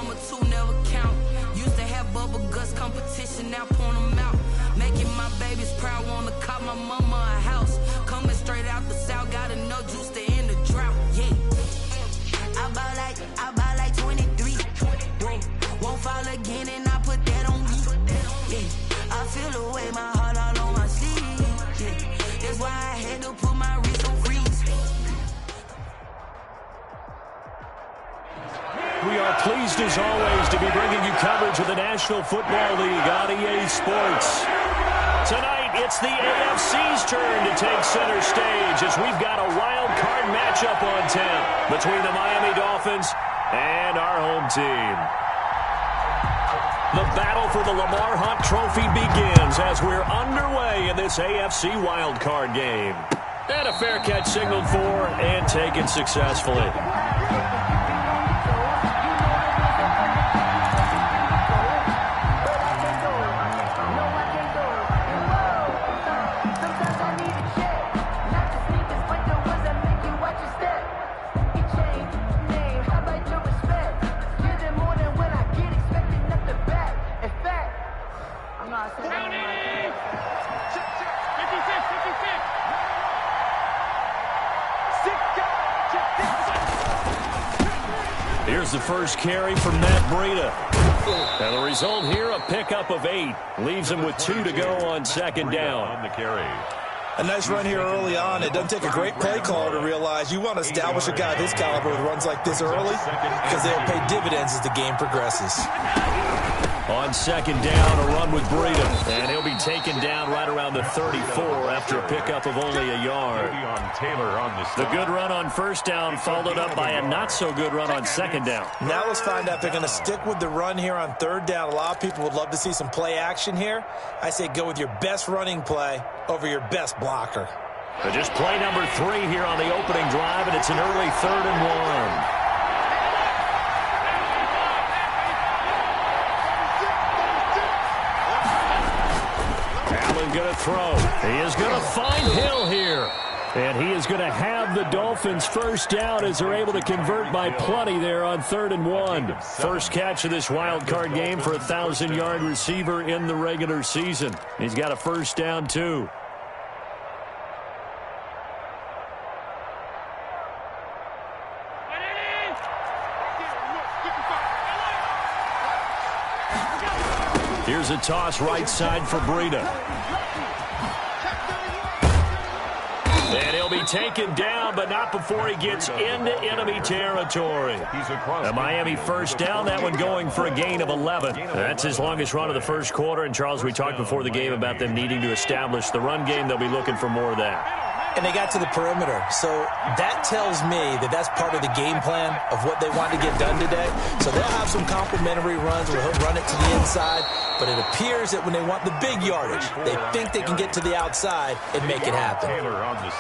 number two never count. Used to have bubble guts competition, now point them out. Making my babies proud, wanna cop my mama a house. Coming straight out the south, got enough juice to end the drought. Yeah, I buy like 23. Whoa, won't fall again and I put that on me. Yeah, I feel the way, my heart all on my sleeve. Yeah, that's why I had to put my wrist on freeze. We are pleased as always to be bringing you coverage of the National Football League on EA Sports. Tonight, it's the AFC's turn to take center stage as we've got a wild card matchup on tap between the Miami Dolphins and our home team. The battle for the Lamar Hunt Trophy begins as we're underway in this AFC wild card game. And a fair catch signaled for and taken successfully. Here's the first carry from Matt Breida. And the result here, a pickup of 8. Leaves him with 2 to go on second down. On the carry. A nice run here early on. It doesn't take a great play caller to realize you want to establish a guy of his caliber with runs like this early because they'll pay dividends as the game progresses. On second down, a run with Breida. And he'll be taken down right around the 34 after a pickup of only a yard. The good run on first down followed up by a not-so-good run on second down. Now let's find out if they're going to stick with the run here on third down. A lot of people would love to see some play action here. I say go with your best running play over your best blocker. So just play number 3 here on the opening drive, and it's an early 3rd and 1. Going to throw. He is going to find Hill here. And he is going to have the Dolphins first down as they're able to convert by plenty there on 3rd and 1. First catch of this wild card game for a 1,000-yard receiver in the regular season. He's got a first down, too. Here's a toss right side for Breida. And he'll be taken down, but not before he gets into enemy territory. A Miami first down, that one going for a gain of 11. That's his longest run of the first quarter. And, Charles, we talked before the game about them needing to establish the run game. They'll be looking for more of that. And they got to the perimeter. So that tells me that that's part of the game plan of what they want to get done today. So they'll have some complimentary runs where he'll run it to the inside. But it appears that when they want the big yardage, they think they can get to the outside and make it happen.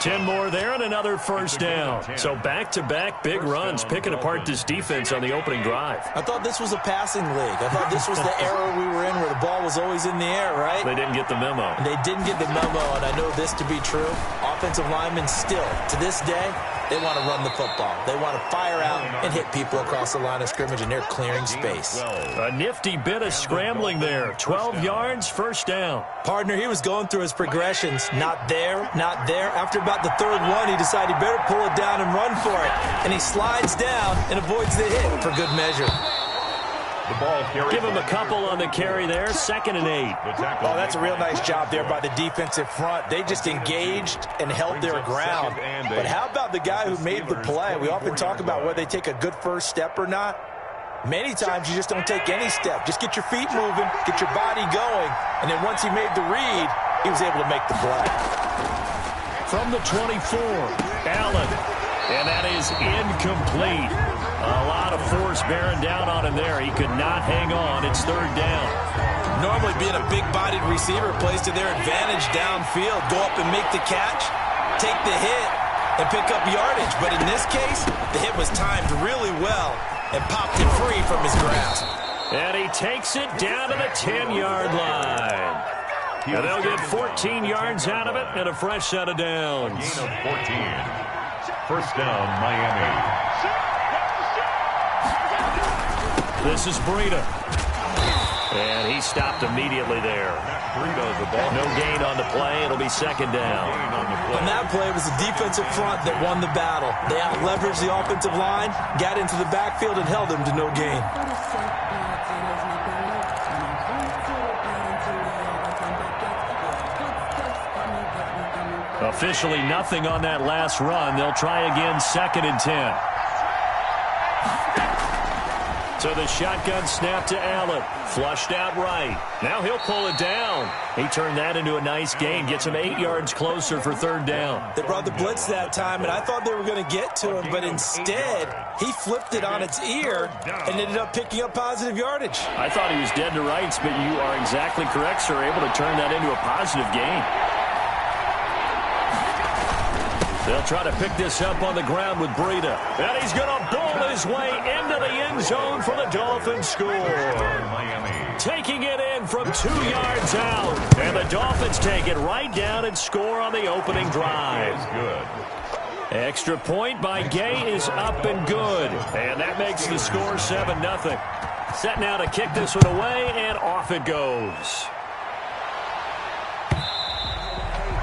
10 more there and another first down. So back-to-back big runs, picking apart this defense on the opening drive. I thought this was a passing league. I thought this was the era we were in where the ball was always in the air, right? They didn't get the memo. They didn't get the memo, and I know this to be true. Offensive linemen still, to this day, they want to run the football. They want to fire out and hit people across the line of scrimmage, and they're clearing space. A nifty bit of scrambling there. 12 yards, first down. Partner, he was going through his progressions. Not there, not there. After about the 3rd one, he decided he better pull it down and run for it. And he slides down and avoids the hit for good measure. Give him a couple on the carry there. 2nd and 8. Oh, that's a real nice job there by the defensive front. They just engaged and held their ground. But how about the guy who made the play? We often talk about whether they take a good first step or not. Many times you just don't take any step. Just get your feet moving, get your body going, and then once he made the read, he was able to make the play. From the 24, Allen. And that is incomplete. A lot of force bearing down on him there. He could not hang on. It's 3rd down. Normally being a big-bodied receiver plays to their advantage downfield. Go up and make the catch, take the hit, and pick up yardage. But in this case, the hit was timed really well and popped it free from his grasp. And he takes it down to the 10-yard line. And they'll get 14 yards out of it and a fresh set of downs. Gain of 14. First down, Miami. This is Breida. And he stopped immediately there. No gain on the play. It'll be second down. On that play, it was the defensive front that won the battle. They out-leveraged the offensive line, got into the backfield, and held them to no gain. Officially nothing on that last run. They'll try again, 2nd and 10. So the shotgun snap to Allen. Flushed out right. Now he'll pull it down. He turned that into a nice gain. Gets him 8 yards closer for 3rd down. They brought the blitz that time, and I thought they were going to get to him, but instead, he flipped it on its ear and ended up picking up positive yardage. I thought he was dead to rights, but you are exactly correct, sir. Able to turn that into a positive gain. They'll try to pick this up on the ground with Breida. And he's going to bowl his way into the end zone for the Dolphins score. Taking it in from 2 yards out. And the Dolphins take it right down and score on the opening drive. Extra point by Gay is up and good. And that makes the score 7-0. Set now to kick this one away, and off it goes.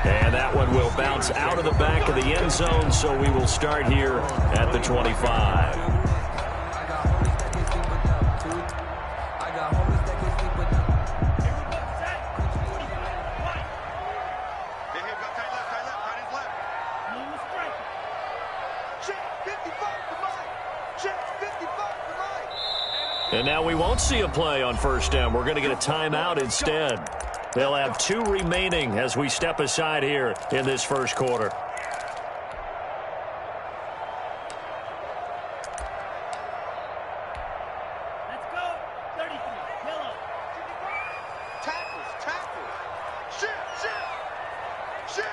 And that one will bounce out of the back of the end zone, so we will start here at the 25. And now we won't see a play on 1st down. We're going to get a timeout instead. They'll have 2 remaining as we step aside here in this 1st quarter. Let's go. 33. Yellow. Tackles. Shit.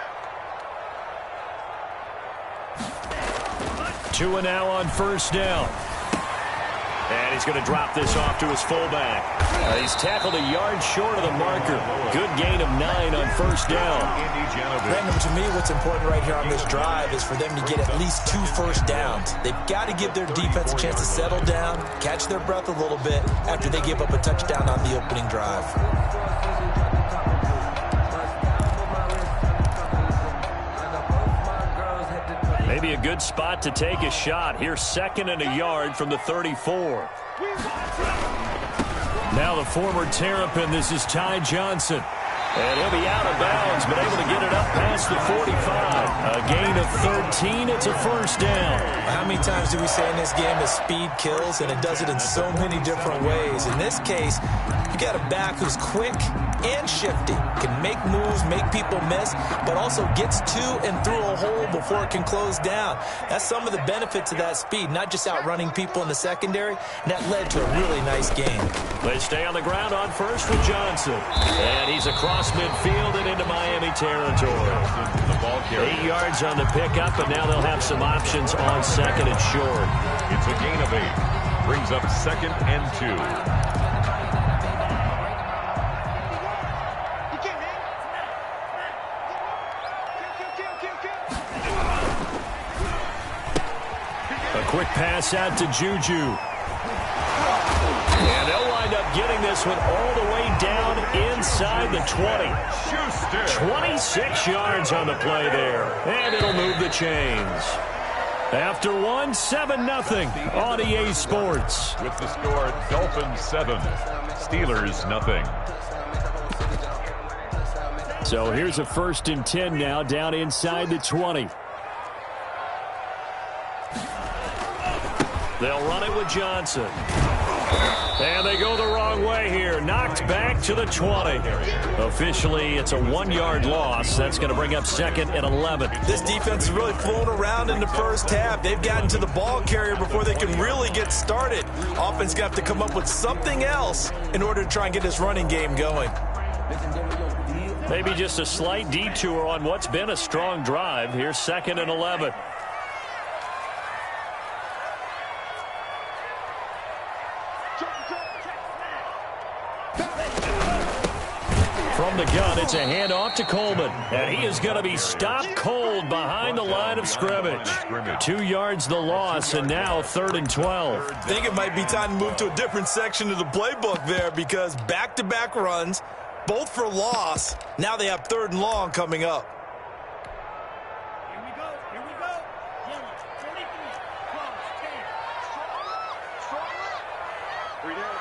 2 and now on 1st down. And he's going to drop this off to his fullback. He's tackled a yard short of the marker. Good gain of 9 on 1st down. Brandon, to me, what's important right here on this drive is for them to get at least 2 first downs. They've got to give their defense a chance to settle down, catch their breath a little bit after they give up a touchdown on the opening drive. Maybe a good spot to take a shot. Here's 2nd and a yard from the 34. Now the former Terrapin, this is Ty Johnson. And he'll be out of bounds, but able to get it up past the 45. A gain of 13. It's a 1st down. How many times do we say in this game that speed kills, and it does it in so many different ways? In this case, you got a back who's quick and shifty, can make moves, make people miss, but also gets to and through a hole before it can close down. That's some of the benefits of that speed, not just outrunning people in the secondary, and that led to a really nice game. They stay on the ground on 1st with Johnson. And he's across midfield and into Miami territory. 8 yards on the pickup, and now they'll have some options on 2nd and short. It's a gain of 8. Brings up 2nd and 2. Quick pass out to Juju. And they'll wind up getting this one all the way down inside the 20. 26 yards on the play there. And it'll move the chains. After 1, 7-0 on EA Sports. With the score, Dolphins 7, Steelers nothing. So here's a 1st and 10 now down inside the 20. They'll run it with Johnson. And they go the wrong way here. Knocked back to the 20. Officially, it's a 1-yard loss. That's going to bring up 2nd and 11. This defense is really flown around in the 1st half. They've gotten to the ball carrier before they can really get started. Offense got to come up with something else in order to try and get this running game going. Maybe just a slight detour on what's been a strong drive. Here's 2nd and 11. From the gun, it's a handoff to Coleman. And he is going to be stopped cold behind the line of scrimmage. 2 yards the loss, and now 3rd and 12. I think it might be time to move to a different section of the playbook there, because back-to-back runs, both for loss. Now they have 3rd and long coming up. Here we go. Yellow, 43, 12, 10. 3 down.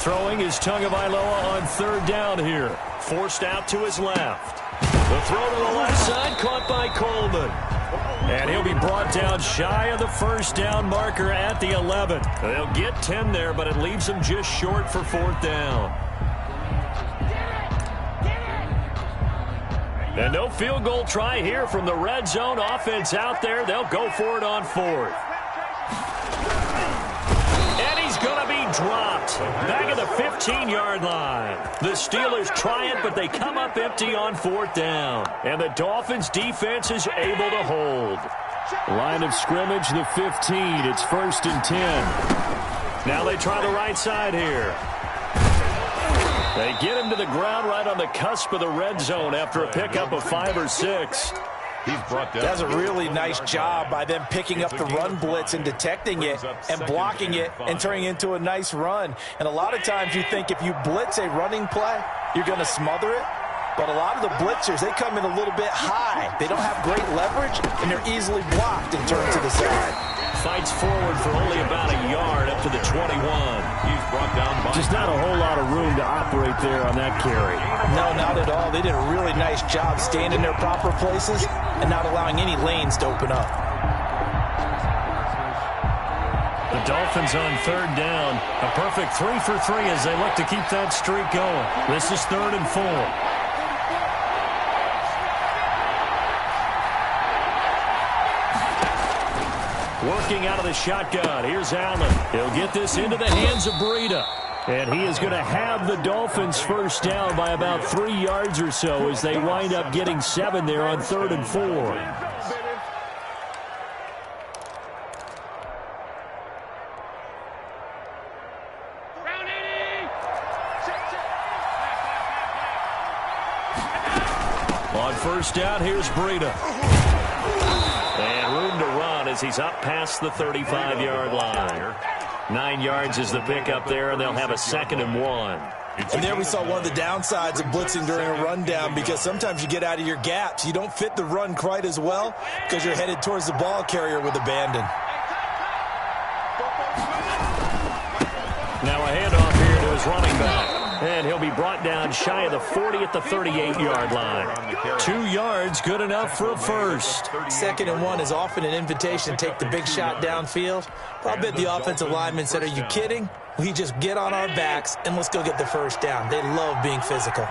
Throwing is Tagovailoa on 3rd down here. Forced out to his left. The throw to the left side, caught by Coleman. And he'll be brought down shy of the 1st down marker at the 11. They'll get 10 there, but it leaves them just short for 4th down. And no field goal try here from the red zone. Offense out there. They'll go for it on 4th. And he's going to be dropped back at the 15-yard line. The Steelers try it, but they come up empty on 4th down. And the Dolphins defense is able to hold. Line of scrimmage, the 15. It's 1st and 10. Now they try the right side here. They get him to the ground right on the cusp of the red zone after a pickup of 5 or 6. He's brought down. That's a really nice job by them picking up the run blitz and detecting it and blocking it and turning it into a nice run. And a lot of times you think if you blitz a running play, you're going to smother it. But a lot of the blitzers, they come in a little bit high. They don't have great leverage, and they're easily blocked and turned to the side. Fights forward for only about a yard up to the 21. He's brought down by. Just not a whole lot of room to operate there on that carry. No, not at all. They did a really nice job staying in their proper places and not allowing any lanes to open up. The Dolphins on 3rd down. A perfect 3 for 3 as they look to keep that streak going. This is 3rd and 4. Working out of the shotgun. Here's Allen. He'll get this into the hands of Breida. And he is going to have the Dolphins 1st down by about 3 yards or so as they wind up getting 7 there on 3rd and 4. On 1st down, here's Breida. And room to run as he's up past the 35-yard line. 9 yards is the pickup there, and they'll have a 2nd and 1. And there we saw one of the downsides of blitzing during a rundown, because sometimes you get out of your gaps. You don't fit the run quite as well because you're headed towards the ball carrier with abandon. Now a handoff here to his running back. And he'll be brought down shy of the 40 at the 38-yard line. 2 yards, good enough for a first. 2nd and 1 is often an invitation to take the big shot downfield. Well, I bet the offensive lineman said, "Are you kidding? We just get on our backs and let's go get the 1st down." They love being physical.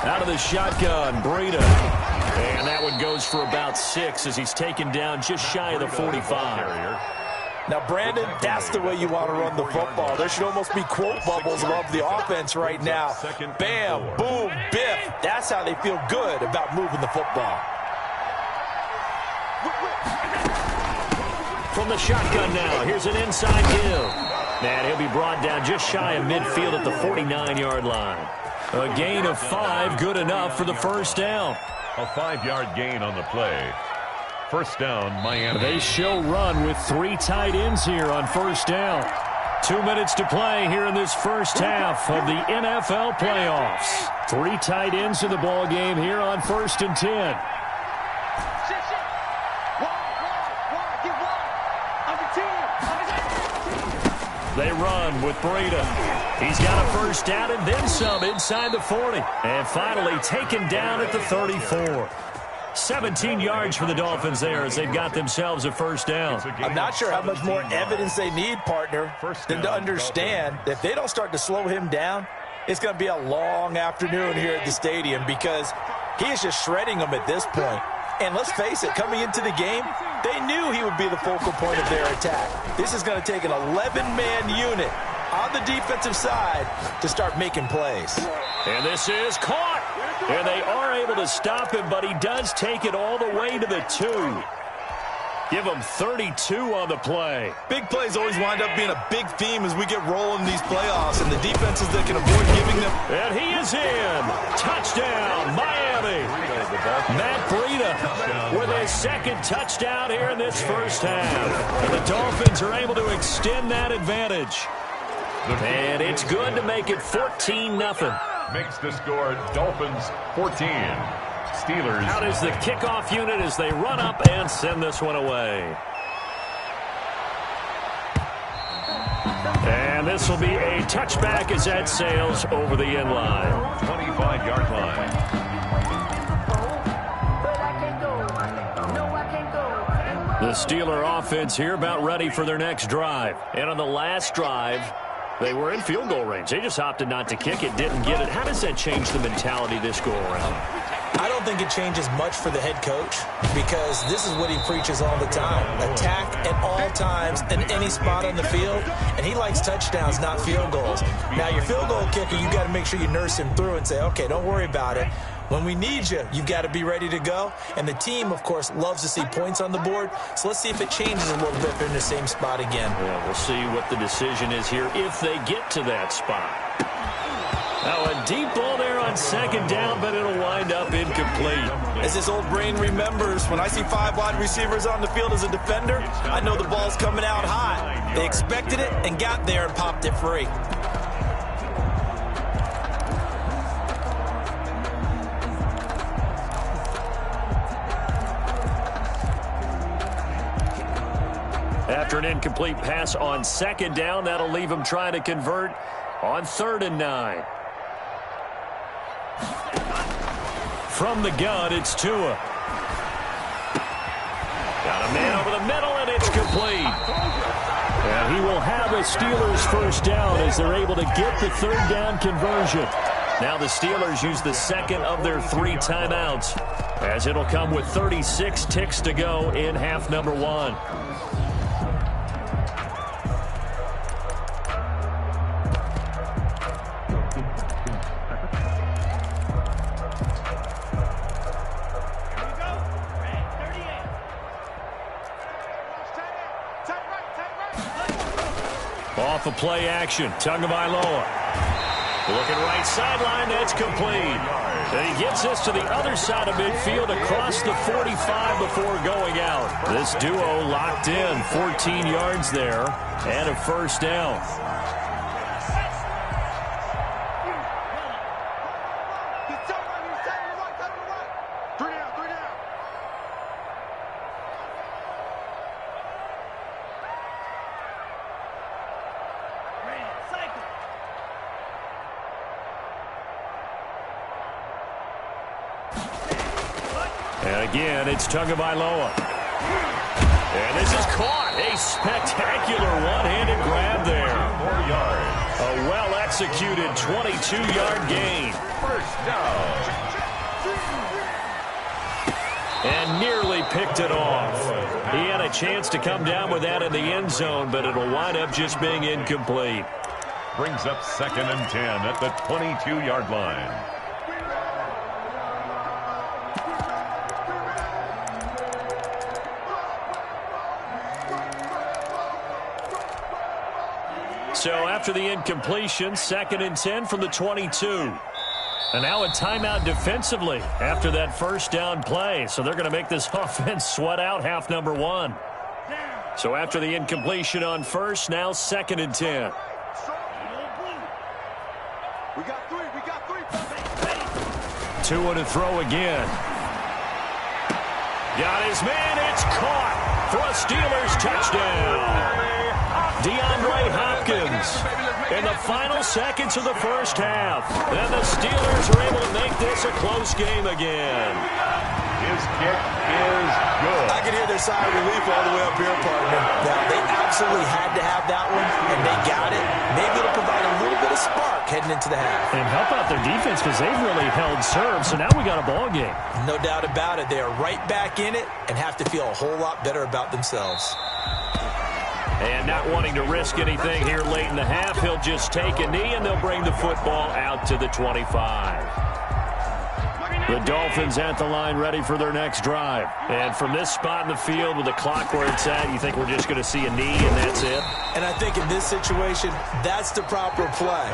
Out of the shotgun, Breida. And that one goes for about 6 as he's taken down just shy of the 45. Now, Brandon, that's the way you want to run the football. There should almost be quote bubbles above the offense right now. Bam, boom, biff. That's how they feel good about moving the football. From the shotgun now, here's an inside give. And he'll be brought down just shy of midfield at the 49-yard line. A gain of 5, good enough for the 1st down. A 5-yard gain on the play. 1st down, Miami. They show run with 3 tight ends here on 1st down. 2 minutes to play here in this first half of the NFL playoffs. 3 tight ends in the ball game here on 1st and 10. They run with Breida. He's got a 1st down and then some inside the 40. And finally taken down at the 34. 17 yards for the Dolphins there as they've got themselves a 1st down. I'm not sure how much more evidence they need, partner, than to understand that if they don't start to slow him down, it's going to be a long afternoon here at the stadium, because he is just shredding them at this point. And let's face it, coming into the game, they knew he would be the focal point of their attack. This is going to take an 11-man unit on the defensive side to start making plays. And this is caught. And they are able to stop him, but he does take it all the way to the 2. Give them 32 on the play. Big plays always wind up being a big theme as we get rolling in these playoffs, and the defenses that can avoid giving them. And he is in. Touchdown, Miami. Matt Breida with his second touchdown here in this first half. And the Dolphins are able to extend that advantage. And it's good to make it 14-0. Makes the score Dolphins 14. Steelers. Out is the kickoff unit as they run up and send this one away. And this will be a touchback as that sails over the end line. 25-yard line. The Steeler offense here about ready for their next drive. And on the last drive, they were in field goal range. They just opted not to kick it, didn't get it. How does that change the mentality this go around? I don't think it changes much for the head coach because this is what he preaches all the time. Attack at all times in any spot on the field, and he likes touchdowns, not field goals. Now, your field goal kicker, you got to make sure you nurse him through and say, okay, don't worry about it. When we need you, you've got to be ready to go. And the team, of course, loves to see points on the board. So let's see if it changes a little bit if they're in the same spot again. Yeah, we'll see what the decision is here if they get to that spot. Now, a deep ball there on second down, but it'll wind up incomplete. As his old brain remembers, when I see 5 wide receivers on the field as a defender, I know the ball's coming out high. They expected it and got there and popped it free. After an incomplete pass on second down, that'll leave him trying to convert on 3rd and 9. From the gun, it's Tua. Got a man over the middle, and it's complete. And he will have a Steelers first down as they're able to get the 3rd down conversion. Now the Steelers use the second of their 3 timeouts as it'll come with 36 ticks to go in half number 1. Off of play action, Tagovailoa. Looking right sideline, that's complete. And he gets this to the other side of midfield across the 45 before going out. This duo locked in, 14 yards there, and a first down. And again, it's Tagovailoa. And this is caught. A spectacular one-handed grab there. 4 yards. A well-executed 22-yard gain. First down. And nearly picked it off. He had a chance to come down with that in the end zone, but it'll wind up just being incomplete. Brings up 2nd and 10 at the 22-yard line. So after the incompletion, 2nd and 10 from the 22. And now a timeout defensively after that first down play. So they're going to make this offense sweat out half number 1. So after the incompletion on first, now 2nd and 10. We got 3. Tua to throw again. Got his man. It's caught for a Steelers touchdown. DeAndre Hopkins in the final seconds of the first half. And the Steelers are able to make this a close game again. His kick is good. I can hear their sigh of relief all the way up here, partner. Now, they absolutely had to have that one, and they got it. Maybe it'll provide a little bit of spark heading into the half. And help out their defense because they've really held serve, so now we got a ball game. No doubt about it. They are right back in it and have to feel a whole lot better about themselves. And not wanting to risk anything here late in the half, he'll just take a knee, and they'll bring the football out to the 25. The Dolphins at the line ready for their next drive. And from this spot in the field with the clock where it's at, you think we're just going to see a knee and that's it? And I think in this situation, that's the proper play.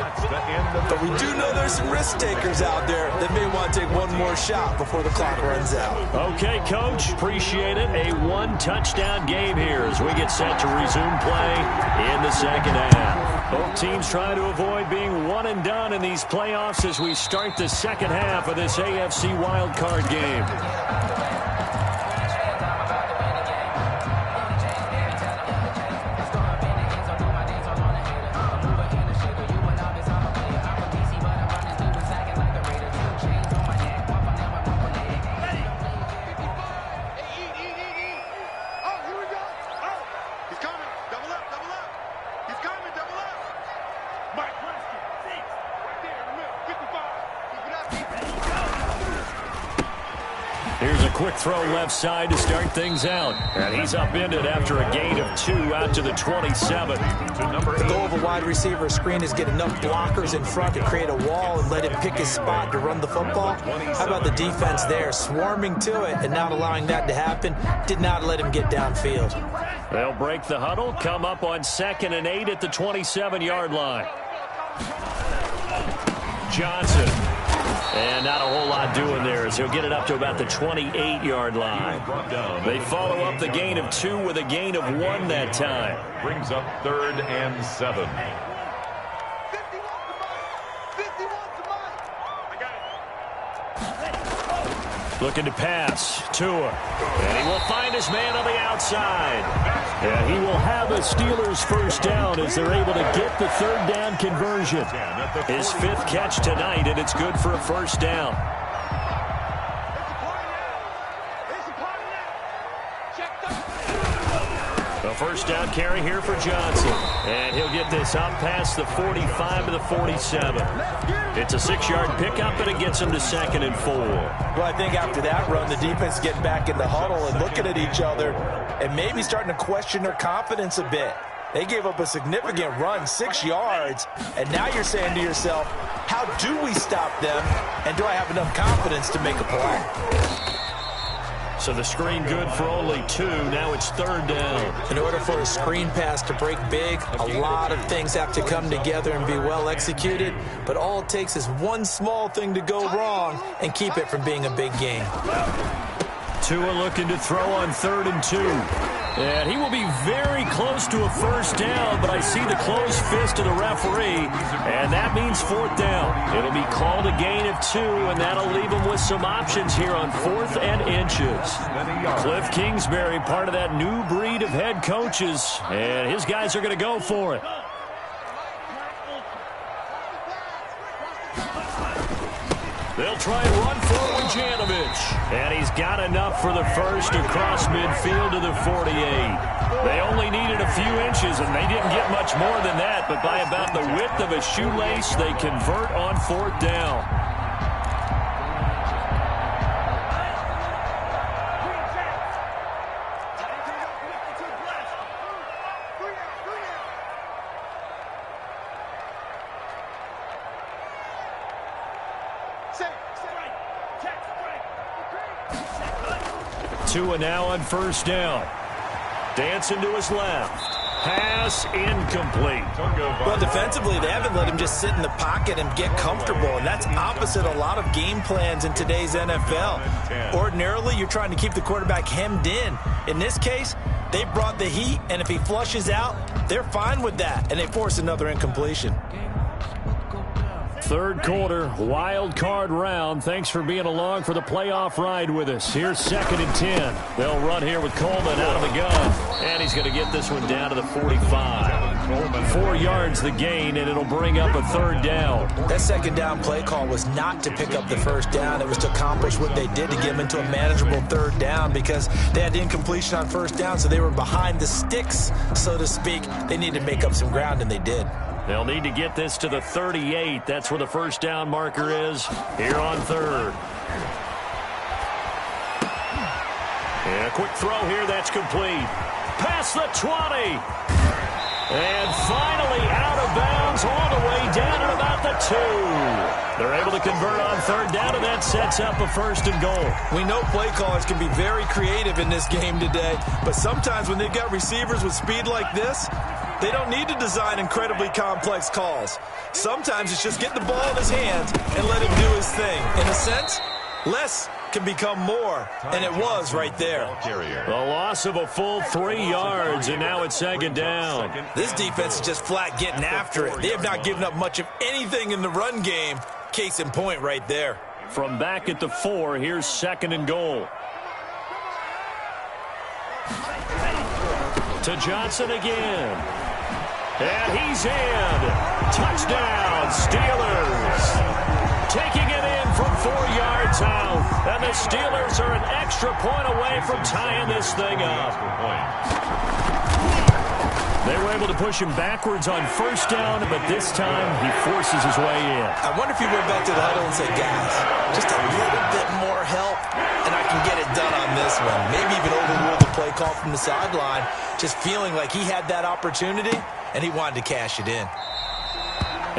But we do know there's some risk takers out there that may want to take one more shot before the clock runs out. Okay, Coach. Appreciate it. A one-touchdown game here as we get set to resume play in the second half. Both teams trying to avoid being one and done in these playoffs as we start the second half of this AFC wildcard game. Here's a quick throw left side to start things out. And he's upended after a gain of 2 out to the 27. The goal of a wide receiver screen is get enough blockers in front to create a wall and let him pick his spot to run the football. How about the defense there, swarming to it and not allowing that to happen? Did not let him get downfield. They'll break the huddle, come up on 2nd and 8 at the 27-yard line. Johnson. And not a whole lot doing there as he'll get it up to about the 28-yard line. They follow up the gain of 2 with a gain of 1 that time. Brings up 3rd and 7. Looking to pass. Tua. And he will find his man on the outside. And he will have a Steelers first down as they're able to get the 3rd down conversion. His 5th catch tonight, and it's good for a first down. A first down carry here for Johnson. And he'll get this up past the 45 to the 47. It's a 6-yard pickup, and it gets him to 2nd and 4. Well, I think after that run, the defense getting back in the huddle and looking at each other and maybe starting to question their confidence a bit. They gave up a significant run, 6 yards, and now you're saying to yourself, how do we stop them, and do I have enough confidence to make a play? So the screen good for only 2. Now it's 3rd down. In order for a screen pass to break big, a lot of things have to come together and be well executed, but all it takes is one small thing to go wrong and keep it from being a big game. Tua looking to throw on 3rd and 2. And he will be very close to a first down, but I see the closed fist of the referee, and that means 4th down. It'll be called a gain of 2, and that'll leave him with some options here on 4th and inches. Cliff Kingsbury, part of that new breed of head coaches, and his guys are going to go for it. They'll try and run forward Janovich. And he's got enough for the first across midfield to the 48. They only needed a few inches, and they didn't get much more than that. But by about the width of a shoelace, they convert on 4th down. Tua now on first down. Dancing to his left. Pass incomplete. Well, defensively, they haven't let him just sit in the pocket and get comfortable, and that's opposite a lot of game plans in today's NFL. Ordinarily, you're trying to keep the quarterback hemmed in. In this case, they brought the heat, and if he flushes out, they're fine with that, and they force another incompletion. 3rd quarter, wild card round. Thanks for being along for the playoff ride with us. Here's 2nd and 10. They'll run here with Coleman out of the gun. And he's going to get this one down to the 45. 4 yards the gain, and it'll bring up a 3rd down. That 2nd down play call was not to pick up the first down. It was to accomplish what they did to get them into a manageable 3rd down because they had the incompletion on first down, so they were behind the sticks, so to speak. They needed to make up some ground, and they did. They'll need to get this to the 38. That's where the first down marker is here on 3rd. And a quick throw here. That's complete. Past the 20. And finally out of bounds all the way down at about the 2. They're able to convert on third down, and that sets up a first and goal. We know play callers can be very creative in this game today, but sometimes when they've got receivers with speed like this, they don't need to design incredibly complex calls. Sometimes it's just get the ball in his hands and let him do his thing. In a sense, less can become more, and it was right there. A loss of a full 3 yards, and now it's second down. This defense is just flat getting after it. They have not given up much of anything in the run game. Case in point right there. From back at the 4, here's second and goal. To Johnson again. And he's in. Touchdown, Steelers. Taking it in from 4 yards out. And the Steelers are an extra point away from tying this thing up. They were able to push him backwards on first down, but this time he forces his way in. I wonder if he went back to the huddle and said, guys, just a little bit more help, and I can get it done on this one. Maybe even overrule the play call from the sideline, just feeling like he had that opportunity, and he wanted to cash it in.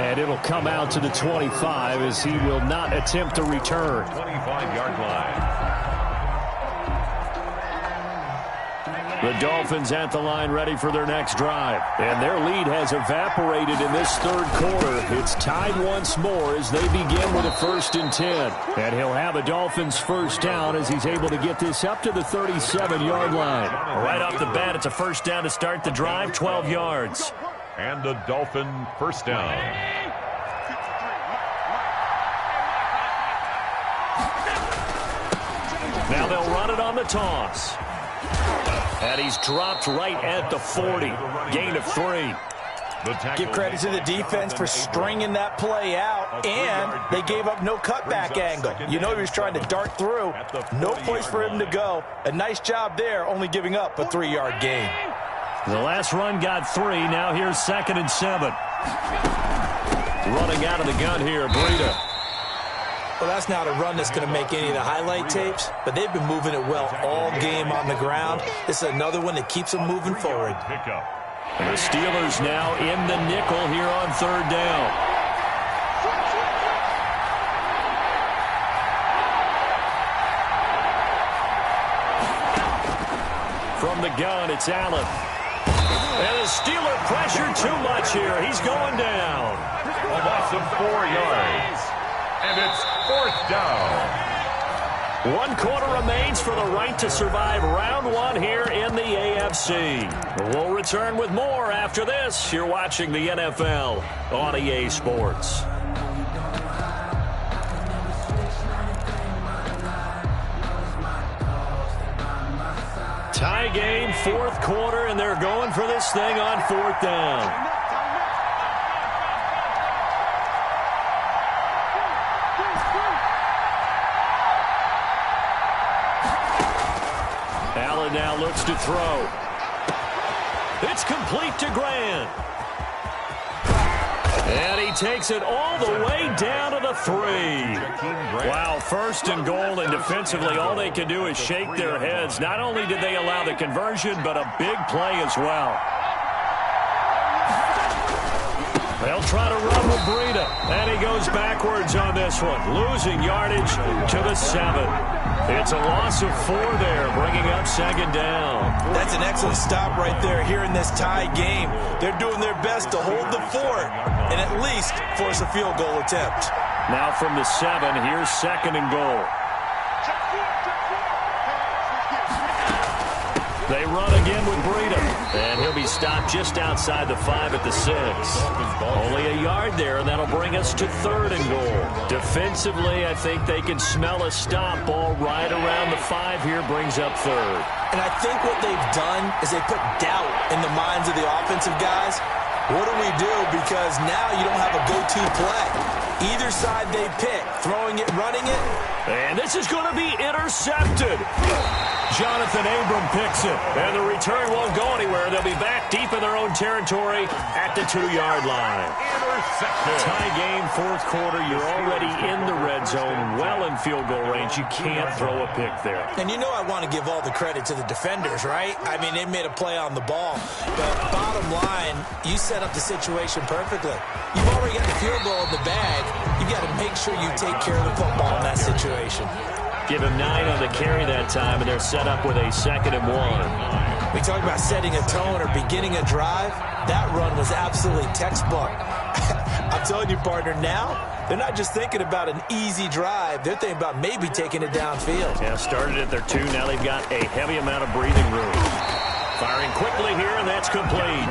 And it'll come out to the 25 as he will not attempt to return. 25-yard line. The Dolphins at the line ready for their next drive. And their lead has evaporated in this third quarter. It's tied once more as they begin with a 1st and 10. And he'll have a Dolphins first down as he's able to get this up to the 37-yard line. Right off the bat, it's a first down to start the drive, 12 yards. And a Dolphin first down. Now they'll run it on the toss. And he's dropped right at the 40. Gain of 3. Give credit to the defense for stringing that play out, and they gave up no cutback angle. You know he was trying to dart through. No place for him to go. A nice job there, only giving up a 3-yard gain. The last run got 3. Now here's 2nd and 7. Running out of the gun here, Breida. Well, that's not a run that's going to make any of the highlight tapes, but they've been moving it well all game on the ground. This is another one that keeps them moving forward. And the Steelers now in the nickel here on third down. From the gun, it's Allen. And the Steeler pressure too much here. He's going down. A loss of 4 yards. And it's 4th down. 1 quarter remains for the right to survive round 1 here in the AFC. We'll return with more after this. You're watching the NFL on EA Sports. Tie game, 4th quarter, and they're going for this thing on 4th down. Allen now looks to throw. It's complete to Grant. And he takes it all the way down to the 3. Wow, 1st and goal, and defensively all they can do is shake their heads. Not only did they allow the conversion, but a big play as well. They'll try to run with Breida, and he goes backwards on this one, losing yardage to the 7. It's a loss of 4 there, bringing up 2nd down. That's an excellent stop right there here in this tie game. They're doing their best to hold the fort and at least force a field goal attempt. Now from the 7, here's 2nd and goal. They run again with Breida, and he'll be stopped just outside the 5 at the 6. Only a yard there, and that'll bring us to 3rd and goal. Defensively, I think they can smell a stop ball right around the 5 here, brings up 3rd. And I think what they've done is they put doubt in the minds of the offensive guys. What do we do? Because now you don't have a go-to play. Either side they pick, throwing it, running it. And this is going to be intercepted. Jonathan Abram picks it, and the return won't go anywhere. They'll be back deep in their own territory at the 2-yard line. Tie game, fourth quarter. You're already in the red zone, well in field goal range. You can't throw a pick there. And you know I want to give all the credit to the defenders, right? I mean, they made a play on the ball. But bottom line, you set up the situation perfectly. You've already got the field goal in the bag. You've got to make sure you take care of the football in that situation. Give him 9 on the carry that time, and they're set up with a 2nd and 1. We talk about setting a tone or beginning a drive. That run was absolutely textbook. I'm telling you, partner, now they're not just thinking about an easy drive. They're thinking about maybe taking it downfield. Yeah, started at their 2. Now they've got a heavy amount of breathing room. Firing quickly here, and that's complete.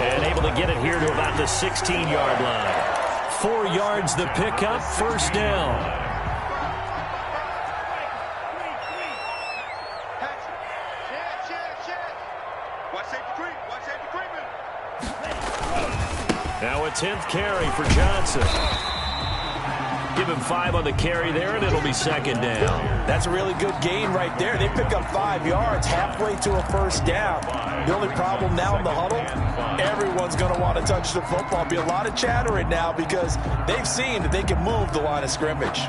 And able to get it here to about the 16-yard line. 4 yards the pickup, first down. Now a 10th carry for Johnson. Give him 5 on the carry there, and it'll be 2nd down. That's a really good gain right there. They pick up 5 yards halfway to a first down. The only problem now in the huddle, everyone's going to want to touch the football. Be a lot of chattering now because they've seen that they can move the line of scrimmage.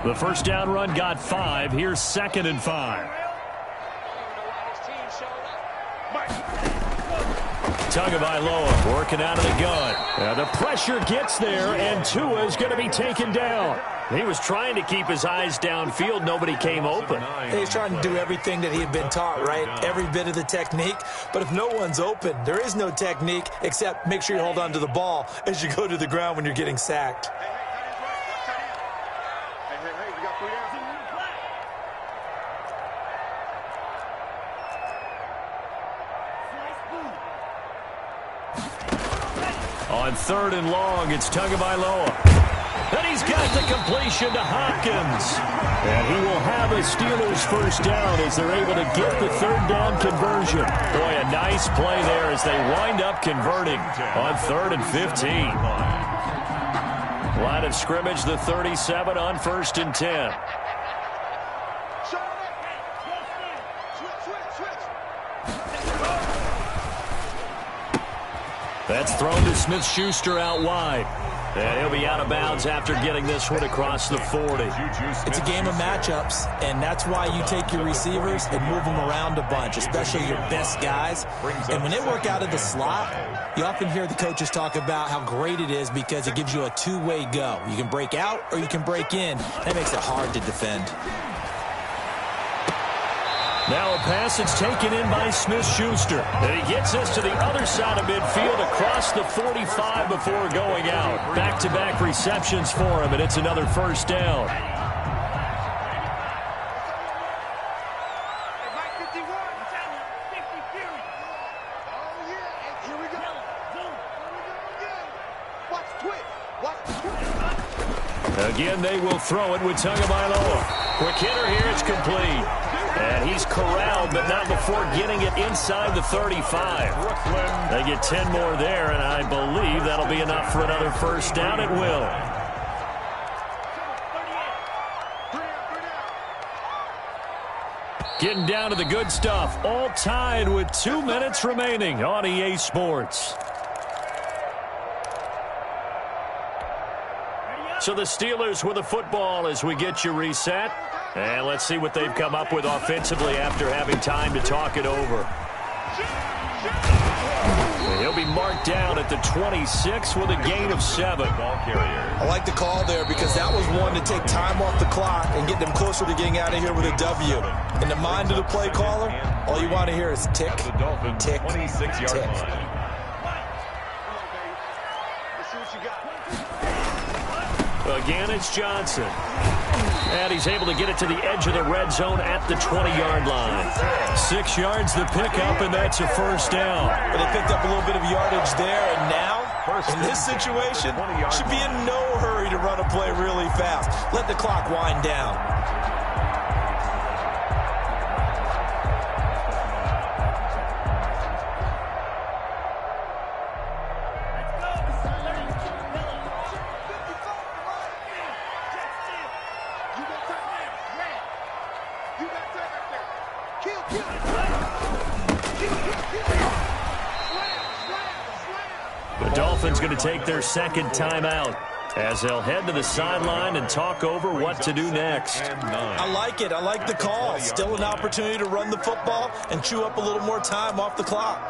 The first down run got 5. Here's 2nd and 5. Tagovailoa working out of the gun. The pressure gets there, and Tua is going to be taken down. He was trying to keep his eyes downfield. Nobody came open. He's trying to do everything that he had been taught, right? Every bit of the technique. But if no one's open, there is no technique except make sure you hold on to the ball as you go to the ground when you're getting sacked. On 3rd and long, it's Tagovailoa. And he's got the completion to Hopkins. And he will have a Steelers first down as they're able to get the 3rd down conversion. Boy, a nice play there as they wind up converting on 3rd and 15. Line of scrimmage, the 37 on 1st and 10. That's thrown to Smith-Schuster out wide. And he'll be out of bounds after getting this one across the 40. It's a game of matchups, and that's why you take your receivers and move them around a bunch, especially your best guys. And when they work out of the slot, you often hear the coaches talk about how great it is because it gives you a two-way go. You can break out or you can break in. That makes it hard to defend. Now a pass is taken in by Smith-Schuster. And he gets us to the other side of midfield across the 45 before going out. Back-to-back receptions for him, and it's another first down. Again, they will throw it with Tagovailoa. Quick hitter here, it's complete. And he's corralled, but not before getting it inside the 35. They get 10 more there, and I believe that'll be enough for another first down. It will. Getting down to the good stuff. All tied with 2 minutes remaining on EA Sports. So the Steelers with the football as we get you reset. And let's see what they've come up with offensively after having time to talk it over. He'll be marked down at the 26 with a gain of 7. I like the call there because that was one to take time off the clock and get them closer to getting out of here with a W. In the mind of the play caller, all you want to hear is tick, tick, tick. Again, it's Johnson. And he's able to get it to the edge of the red zone at the 20-yard line. 6 yards the pickup, and that's a first down. But they picked up a little bit of yardage there, and now, in this situation, should be in no hurry to run a play really fast. Let the clock wind down. You got Dolphins going to take their second timeout as they'll head to the sideline and talk over what to do next. I like it. I like the call. Still an opportunity to run the football and chew up a little more time off the clock.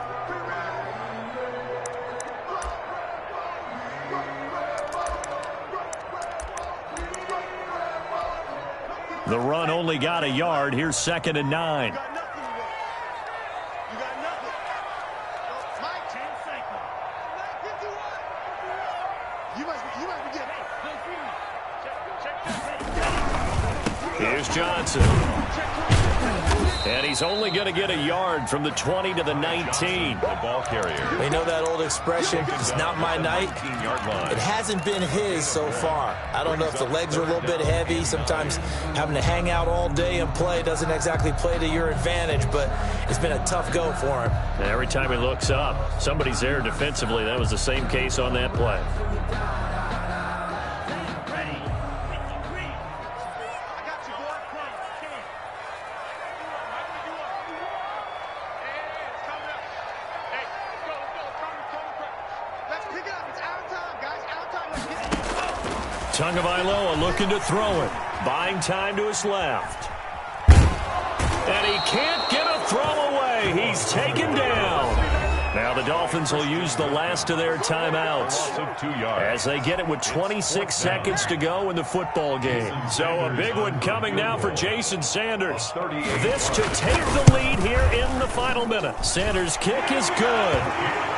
The run only got a yard. Here's 2nd and 9. Here's Johnson. And he's only going to get a yard from the 20 to the 19. The ball carrier. We know that old expression, it's not my night. It hasn't been his so far. I don't know if the legs are a little bit heavy. Sometimes having to hang out all day and play doesn't exactly play to your advantage, but it's been a tough go for him. Every time he looks up, somebody's there defensively. That was the same case on that play. Tagovailoa looking to throw it. Buying time to his left. And he can't get a throw away. He's taken down. Now the Dolphins will use the last of their timeouts as they get it with 26 seconds to go in the football game. So a big one coming now for Jason Sanders. This to take the lead here in the final minute. Sanders' kick is good.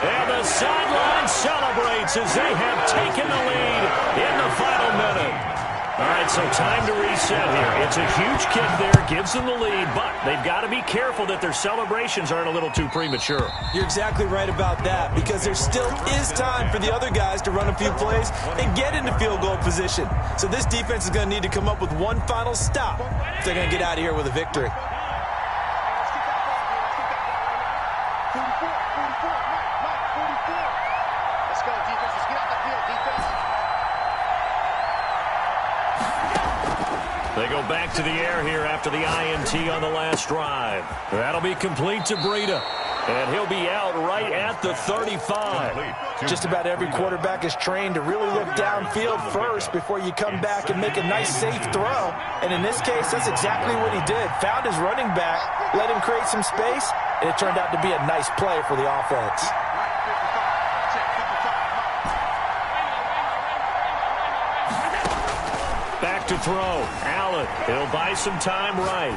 And the sideline celebrates as they have taken the lead in the final minute. All right, so time to reset here. It's a huge kick there, gives them the lead, but they've got to be careful that their celebrations aren't a little too premature. You're exactly right about that, because there still is time for the other guys to run a few plays and get into field goal position. So this defense is going to need to come up with one final stop if they're going to get out of here with a victory. They go back to the air here after the INT on the last drive. That'll be complete to Breida. And he'll be out right at the 35. Just about every quarterback is trained to really look downfield first before you come back and make a nice, safe throw. And in this case, that's exactly what he did. Found his running back, let him create some space, and it turned out to be a nice play for the offense. Back to throw. Allen. He'll buy some time right.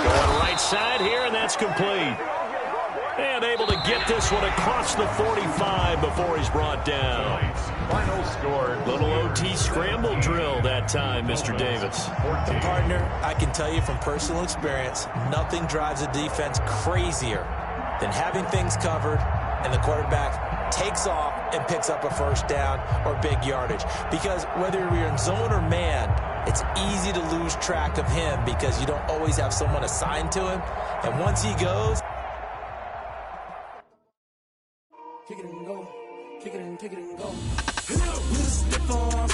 Going right side here, and that's complete. And able to get this one across the 45 before he's brought down. Final score. Little OT scramble drill that time, Mr. Davis. Partner, I can tell you from personal experience, nothing drives a defense crazier than having things covered and the quarterback takes off and picks up a first down or big yardage. Because whether you're in zone or man, it's easy to lose track of him because you don't always have someone assigned to him. And once he goes... Kick it and go. Kick it and go. With a stiff arm.